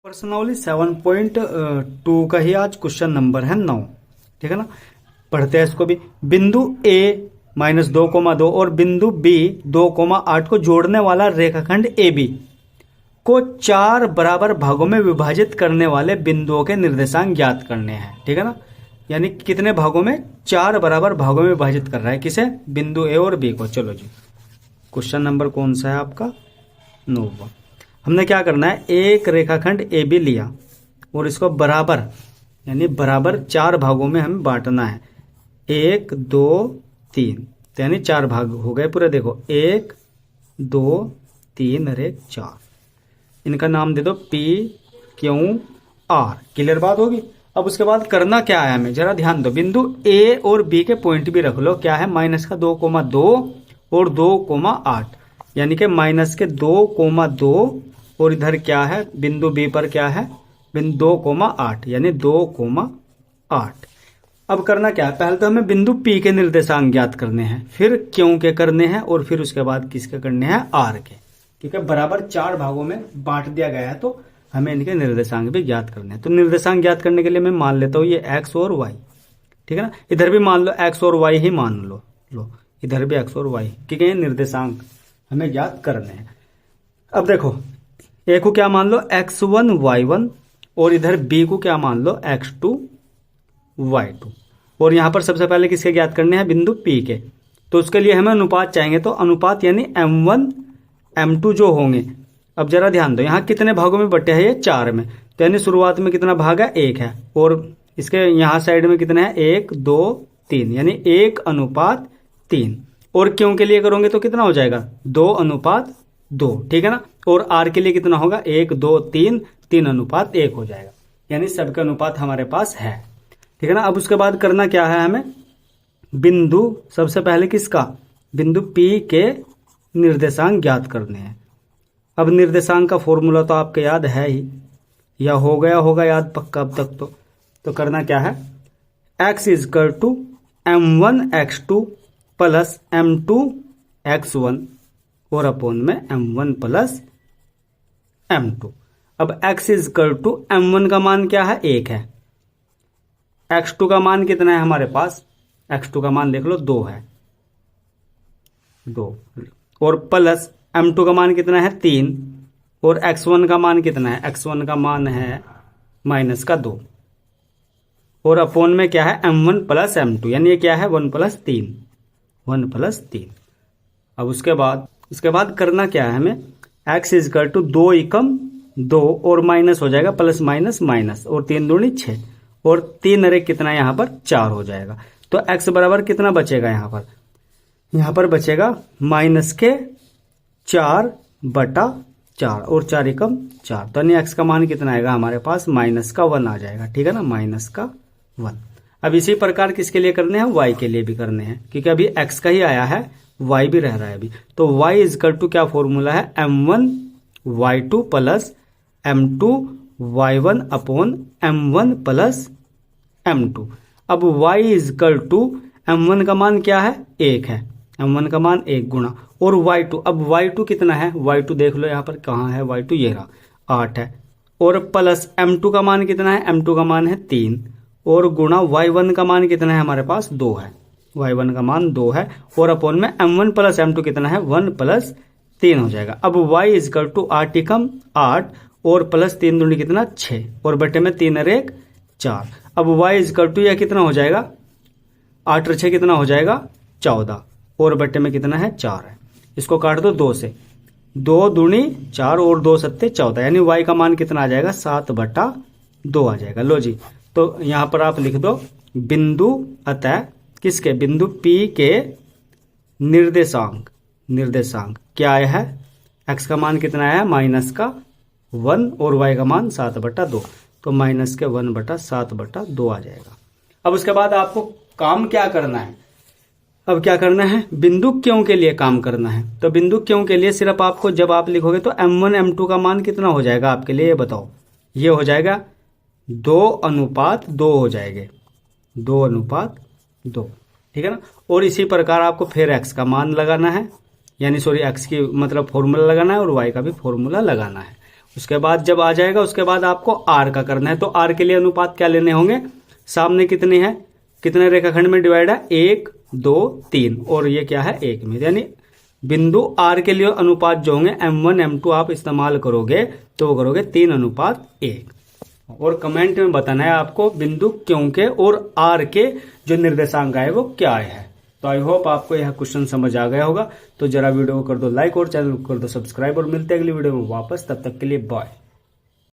Personally 7.2 का ही आज question number है 9। ठीक है ना। पढ़ते हैं इसको भी। बिंदु ए -2,2 और बिंदु बी 2,8 को जोड़ने वाला रेखाखंड ए बी को 4 बराबर भागों में विभाजित करने वाले बिंदुओं के निर्देशांक ज्ञात करने हैं। ठीक है ना। यानी कितने भागों में? 4 बराबर भागों में विभाजित कर रहा है। किसे? बिंदु ए और बी को। चलो जी, क्वेश्चन नंबर कौन सा है आपका? 9। हमने क्या करना है, एक रेखाखंड ए बी लिया और इसको बराबर यानी बराबर 4 भागों में हमें बांटना है। 1 2 3, तो यानी 4 भाग हो गए पूरे। देखो 1 2 3 और 1 4। इनका नाम दे दो P Q R। क्लियर बात होगी। अब उसके बाद करना क्या है हमें, जरा ध्यान दो। बिंदु ए और बी के पॉइंट भी रख लो। क्या है? -2,2 और 2,8, यानी कि -2,2 और इधर क्या है बिंदु बी पर? क्या है? बिंदु 2,8 यानी 2,8। अब करना क्या है, पहले तो हमें बिंदु पी के निर्देशांक ज्ञात करने हैं, फिर क्यों के करने हैं और फिर उसके बाद किसके करने हैं? आर के। ठीक है। बराबर 4 भागों में बांट दिया गया है तो हमें इनके निर्देशांक भी ज्ञात करने हैं। तो निर्देशांक ज्ञात करने के लिए मैं मान लेता हूं ये एक्स और वाई। ठीक है ना। इधर भी मान लो एक्स और वाई ही मान लो इधर भी एक्स और वाई, ठीक है। निर्देशांक हमें ज्ञात करने हैं। अब देखो ए को क्या मान लो? x1 y1 और इधर बी को क्या मान लो? x2 y2। और यहां पर सबसे पहले किसके ज्ञात करने हैं? बिंदु P के। तो उसके लिए हमें अनुपात चाहिए। तो अनुपात यानी m1 m2 जो होंगे। अब जरा ध्यान दो, यहां कितने भागों में बटे हैं? ये 4 में। तो यानी शुरुआत में कितना भाग है? 1 है। और इसके यहां साइड में कितना है? 1 2 3, यानी 1:3। और क्यों के लिए करोगे तो कितना हो जाएगा? 2:2। ठीक है ना। और आर के लिए कितना होगा? 1 2 3, 3:1 हो जाएगा। यानी सबके अनुपात हमारे पास है। ठीक है ना। अब उसके बाद करना क्या है हमें? बिंदु सबसे पहले किसका? बिंदु P के निर्देशांक ज्ञात करने हैं। अब निर्देशांक का फॉर्मूला तो आपको याद है ही, या हो गया होगा याद पक्का अब तक। तो करना क्या है, x = m1x2 प्लस m2x1 और अपॉन में m1 प्लस m2। अब x = m1 का मान क्या है? 1 है। x2 का मान कितना है हमारे पास? x2 का मान देख लो 2 है, 2। और प्लस m2 का मान कितना है? 3। और x1 का मान कितना है? x1 का मान है -2। और अपॉन में क्या है? m1 प्लस m2, यानी ये क्या है? 1 + 3, 1 + 3। अब उसके बाद करना क्या है हमें? x = 2 एकम 2 और माइनस हो जाएगा प्लस माइनस माइनस, और 3 दूनी 6 और 3 अरे कितना यहाँ पर? 4 हो जाएगा। तो x बराबर कितना बचेगा यहाँ पर? यहाँ पर बचेगा -4/4 और 4 एकम 4। तो x का मान कितना आएगा हमारे पास? -1 आ जाएगा। ठीक है ना, -1। अब इसी प्रकार किसके लिए करने हैं? y के लिए भी करने हैं, क्योंकि अभी x का ही आया है, y भी रह रहा है अभी। तो y = क्या फॉर्मूला है? m1 y2 plus m2 y1 upon m1 plus m2। अब y = m1 का मान क्या है? 1 है। m1 का मान 1 गुणा और y2। अब y2 कितना है? y2 देख लो यहाँ पर कहाँ है y2? ये रहा, 8 है। और प्लस m2 का मान कितना है? m2 का मान है 3 और गुणा y1 का मान कितना है हमारे पास? 2 है। y1 का मान 2 है और अपॉन में m1 प्लस m2 कितना है? 1 + 3 हो जाएगा। अब y = 8 एकम 8 और प्लस 3 दूनी कितना? 6 और बटे में 3 और 1 4। अब y = यह कितना हो जाएगा? 8 और 6 कितना हो जाएगा? 14 और बटे में कितना है? 4 है। इसको काट दो 2 से, 2 दूनी 4 और 2 सत्ते 14, यानी y का मान कितना आ जाएगा? 7/2 आ जाएगा। लो जी, तो यहां पर आप लिख दो बिंदु अतः किसके? बिंदु P के निर्देशांक क्या है? x का मान कितना है? -1 और y का मान 7/2, तो -1/7/2 आ जाएगा। अब उसके बाद आपको काम क्या करना है? अब क्या करना है? बिंदु क्यों के लिए काम करना है। तो बिंदु क्यों के लिए सिर्फ आपको जब आप लिखोगे तो m1 m2 का मान कितना हो जाएगा आपके लिए? ये बताओ। ये हो जाएगा 2:2 हो जाएंगे, 2:2। ठीक है ना। और इसी प्रकार आपको फिर x का मान लगाना है, यानी x की मतलब फॉर्मूला लगाना है और y का भी फॉर्मूला लगाना है। उसके बाद जब आ जाएगा उसके बाद आपको आर का करना है। तो आर के लिए अनुपात क्या लेने होंगे, सामने कितने हैं, कितने रेखाखंड में डिवाइड है, 1 2 3 और ये क्या है 1 में, यानी बिंदु आर के लिए अनुपात जो होंगे M1 M2 आप इस्तेमाल करोगे तो वो करोगे 3:1। और कमेंट में बताना है आपको बिंदु क्यों के और आर के जो निर्देशांक है वो क्या है। तो आई होप आपको यह क्वेश्चन समझ आ गया होगा। तो जरा वीडियो को कर दो लाइक और चैनल को कर दो सब्सक्राइब और मिलते हैं अगली वीडियो में वापस, तब तक के लिए बाय।